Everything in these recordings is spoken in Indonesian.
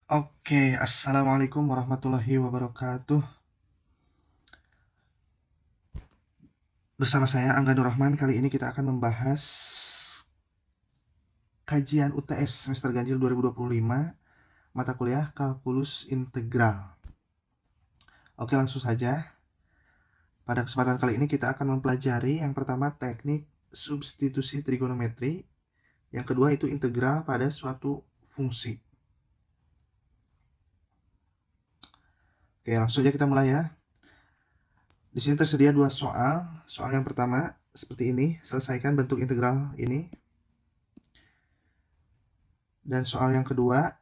Oke, assalamualaikum warahmatullahi wabarakatuh. Bersama saya Angga Nur Rahman. Kali ini kita akan membahas kajian UTS semester ganjil 2025, mata kuliah kalkulus integral. Oke, langsung saja. Pada kesempatan kali ini kita akan mempelajari yang pertama teknik substitusi trigonometri, yang kedua itu integral pada suatu fungsi. Oke, langsung saja kita mulai ya. Di sini tersedia dua soal. Soal yang pertama seperti ini, selesaikan bentuk integral ini. Dan soal yang kedua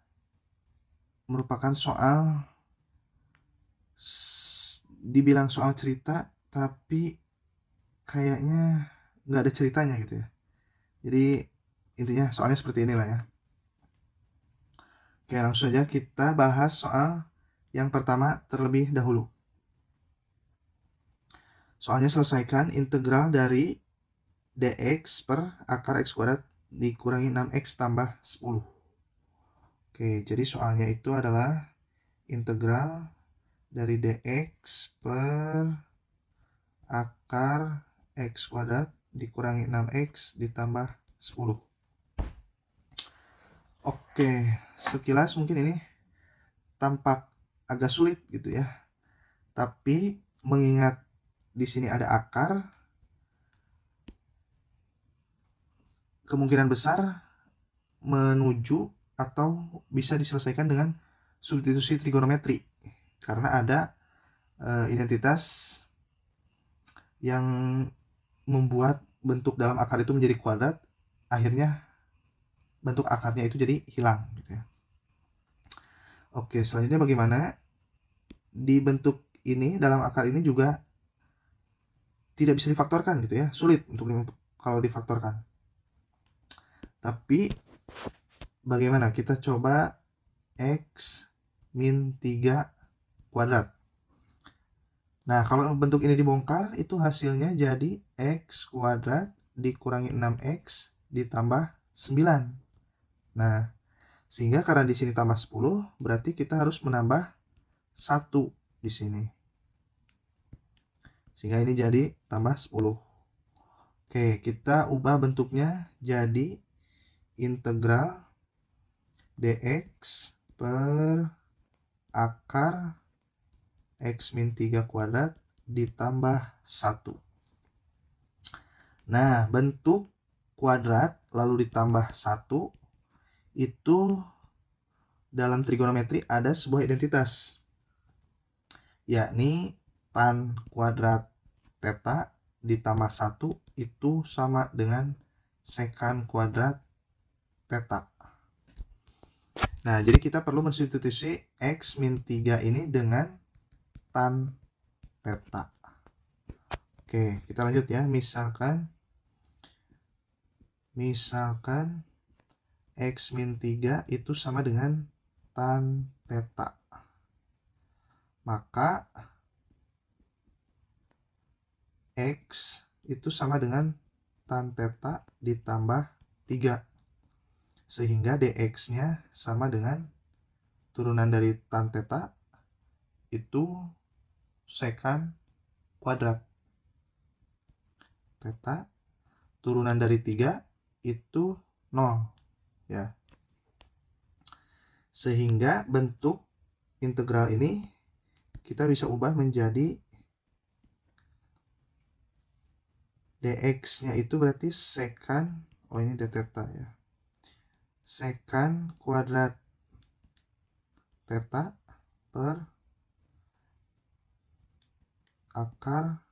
merupakan soal dibilang soal cerita, tapi kayaknya nggak ada ceritanya gitu ya. Jadi intinya soalnya seperti inilah ya. Oke, langsung saja kita bahas soal yang pertama terlebih dahulu. Soalnya selesaikan integral dari dx per akar x kuadrat dikurangi 6x tambah 10. Oke, jadi soalnya itu adalah integral dari dx per akar x kuadrat dikurangi 6x ditambah 10. Oke, sekilas mungkin ini tampak agak sulit gitu ya. Tapi mengingat di sini ada akar, kemungkinan besar menuju atau bisa diselesaikan dengan substitusi trigonometri. Karena ada identitas yang membuat bentuk dalam akar itu menjadi kuadrat, akhirnya bentuk akarnya itu jadi hilang gitu ya. Oke, selanjutnya bagaimana? Di bentuk ini, dalam akar ini juga tidak bisa difaktorkan gitu ya, sulit untuk kalau difaktorkan. Tapi bagaimana? Kita coba x min 3 kuadrat. Nah, kalau bentuk ini dibongkar, itu hasilnya jadi x kuadrat dikurangi 6x ditambah 9. Nah, sehingga karena di sini tambah 10, berarti kita harus menambah 1 di sini. Sehingga ini jadi tambah 10. Oke, kita ubah bentuknya jadi integral dx per akar x min 3 kuadrat ditambah 1. Nah, bentuk kuadrat lalu ditambah 1 itu dalam trigonometri ada sebuah identitas, yakni tan kuadrat theta ditambah 1 itu sama dengan sekan kuadrat theta. Nah, jadi kita perlu mensubstitusi x min 3 ini dengan tan theta. Oke, kita lanjut ya. Misalkan x min 3 itu sama dengan tan theta. Maka x itu sama dengan tan theta ditambah 3. Sehingga dx-nya sama dengan turunan dari tan theta itu sekan kuadrat theta, turunan dari 3 itu 0 ya. Sehingga bentuk integral ini kita bisa ubah menjadi dx-nya itu berarti sekan, ini d theta ya, sekan kuadrat theta per akar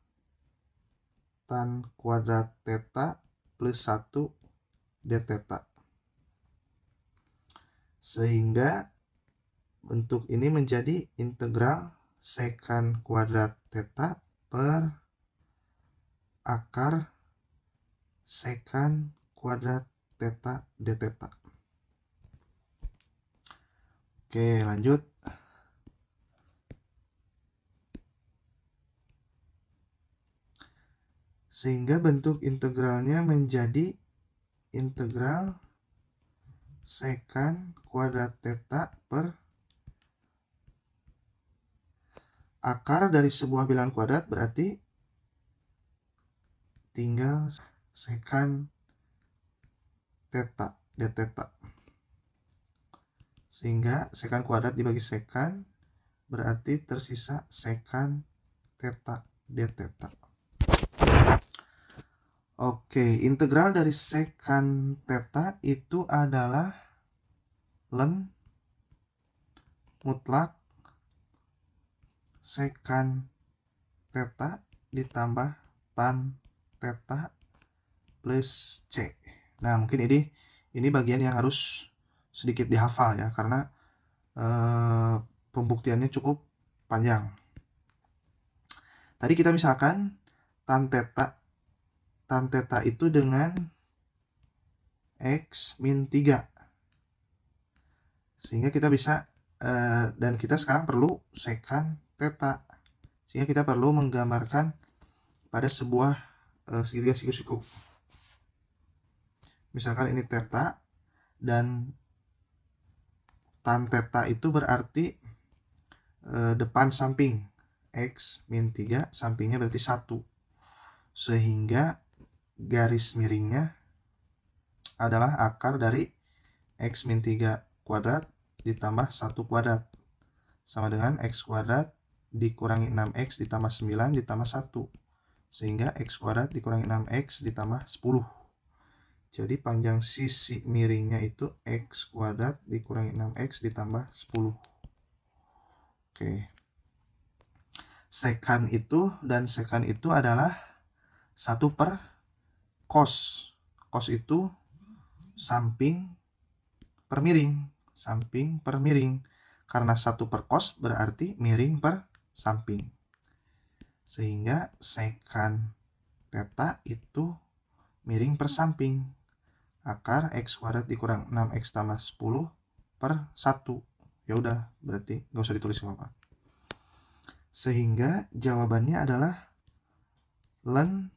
tan kuadrat theta plus 1 d theta. Sehingga bentuk ini menjadi integral sekan kuadrat theta per akar sekan kuadrat theta d theta. Oke, lanjut. Sehingga bentuk integralnya menjadi integral sekan kuadrat theta per akar dari sebuah bilangan kuadrat berarti tinggal sekant theta, d theta. Sehingga sekant kuadrat dibagi sekant berarti tersisa sekant theta, d theta. Oke, integral dari sekant theta itu adalah ln mutlak sekant theta ditambah tan theta plus C. Nah, mungkin ini bagian yang harus sedikit dihafal ya, karena pembuktiannya cukup panjang. Tadi kita misalkan tan theta itu dengan X min 3. Sehingga kita bisa, dan kita sekarang perlu sekant theta. Sehingga kita perlu menggambarkan pada sebuah segitiga siku-siku. Misalkan ini theta, dan tan theta itu berarti depan samping. X min 3, sampingnya berarti 1. Sehingga garis miringnya adalah akar dari X min 3 kuadrat ditambah 1 kuadrat. Sama dengan X kuadrat dikurangi 6X ditambah 9 ditambah 1. Sehingga X kuadrat dikurangi 6X ditambah 10. Jadi panjang sisi miringnya itu X kuadrat dikurangi 6X ditambah 10. Oke. Sekant itu adalah 1 per cos. Cos itu samping per miring. Samping per miring. Karena 1 per cos berarti miring per samping. Sehingga sekant theta itu miring per samping. Akar X kuadrat dikurang 6X tambah 10 per 1. Ya udah, berarti nggak usah ditulis apa-apa. Sehingga jawabannya adalah ln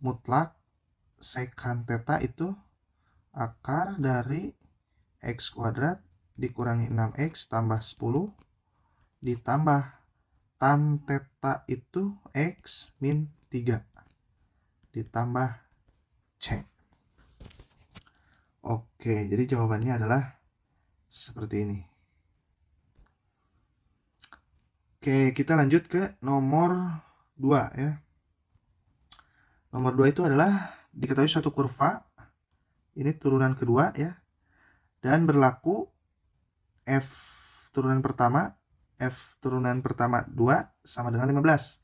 mutlak sekant theta itu akar dari X kuadrat dikurangi 6X tambah 10 ditambah tan theta itu X min 3 ditambah C. Oke, jadi jawabannya adalah seperti ini. Oke, kita lanjut ke nomor 2 ya. Nomor 2 itu adalah diketahui suatu kurva. Ini turunan kedua ya. Dan berlaku F turunan pertama 2 sama dengan 15.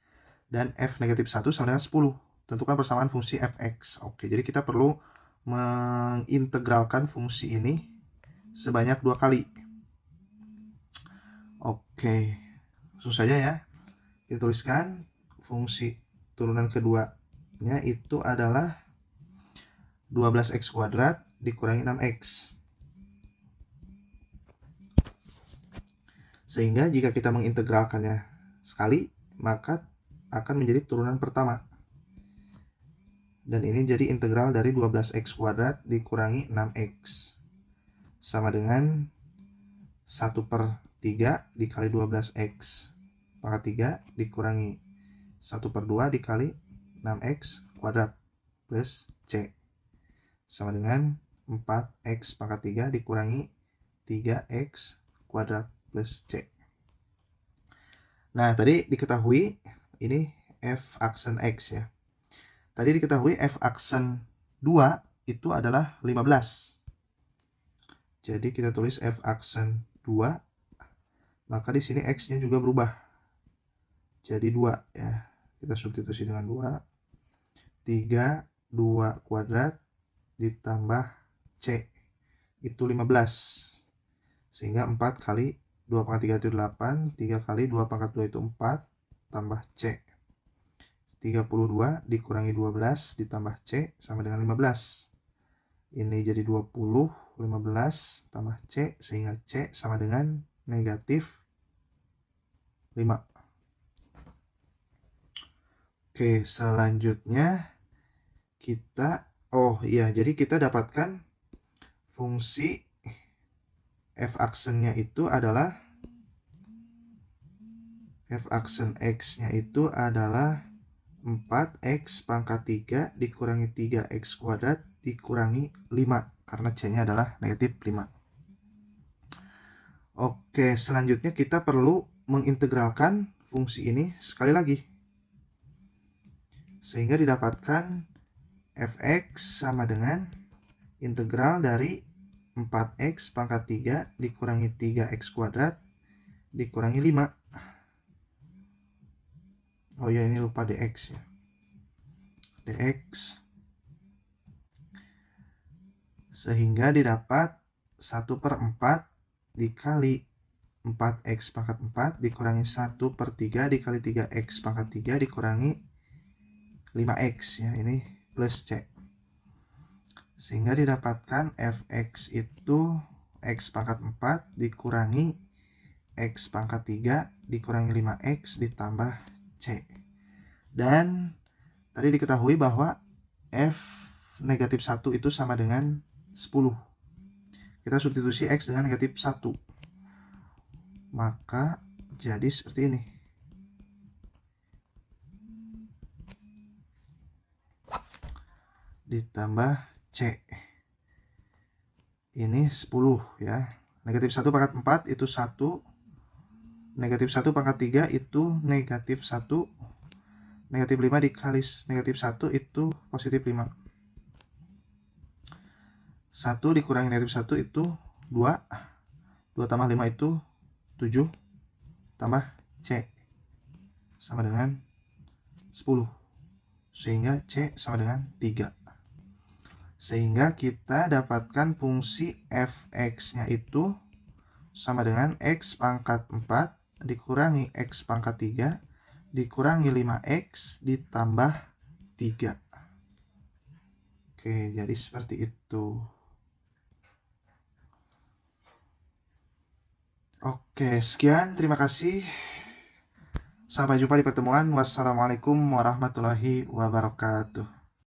Dan F negatif 1 sama dengan 10. Tentukan persamaan fungsi fx. Oke, jadi kita perlu mengintegralkan fungsi ini sebanyak 2 kali. Oke, langsung saja ya. Kita tuliskan fungsi turunan keduanya itu adalah 12x kuadrat dikurangi 6x. Sehingga jika kita mengintegralkannya sekali, maka akan menjadi turunan pertama. Dan ini jadi integral dari 12x kuadrat dikurangi 6x. Sama dengan 1 per 3 dikali 12x pangkat 3 dikurangi 1 per 2 dikali 6x kuadrat plus C. Sama dengan 4x pangkat 3 dikurangi 3x kuadrat plus C. Nah, tadi diketahui ini f aksen X ya. Tadi diketahui f aksen 2 itu adalah 15. Jadi kita tulis f aksen 2, maka di sini X-nya juga berubah. Jadi 2 ya. Kita substitusi dengan 2. 3, 2 kuadrat ditambah C. Itu 15. Sehingga 4 kali 2 pangkat 3 itu 8. 3 kali 2 pangkat 2 itu 4. Tambah C. 32 dikurangi 12 ditambah C sama dengan 15. Ini jadi 20. 15 tambah C. Sehingga C sama dengan negatif 5. Oke, selanjutnya kita, jadi kita dapatkan fungsi f aksennya itu adalah f aksen x-nya itu adalah 4x pangkat 3 dikurangi 3x kuadrat dikurangi 5, karena c-nya adalah negatif 5. Oke, selanjutnya kita perlu mengintegralkan fungsi ini sekali lagi, sehingga didapatkan fx sama dengan integral dari 4x pangkat 3 dikurangi 3x kuadrat dikurangi 5. Oh ya, ini lupa dx ya. Dx. Sehingga didapat 1/4 dikali 4x pangkat 4 dikurangi 1/3 dikali 3x pangkat 3 dikurangi 5x ya, ini plus c. Sehingga didapatkan fx itu x pangkat 4 dikurangi x pangkat 3 dikurangi 5x ditambah c. Dan tadi diketahui bahwa f negatif 1 itu sama dengan 10. Kita substitusi x dengan negatif 1. Maka jadi seperti ini. Ditambah c. Ini 10 ya. Negatif 1 pangkat 4 itu 1. Negatif 1 pangkat 3 itu negatif 1. Negatif 5 dikali negatif 1 itu positif 5. 1 dikurangi negatif 1 itu 2. 2 tambah 5 itu 7. Tambah c sama dengan 10. Sehingga c sama dengan 3. Sehingga kita dapatkan fungsi fx-nya itu sama dengan x pangkat 4 dikurangi x pangkat 3 dikurangi 5x ditambah 3. Oke, jadi seperti itu. Oke, sekian. Terima kasih. Sampai jumpa di pertemuan. Wassalamualaikum warahmatullahi wabarakatuh.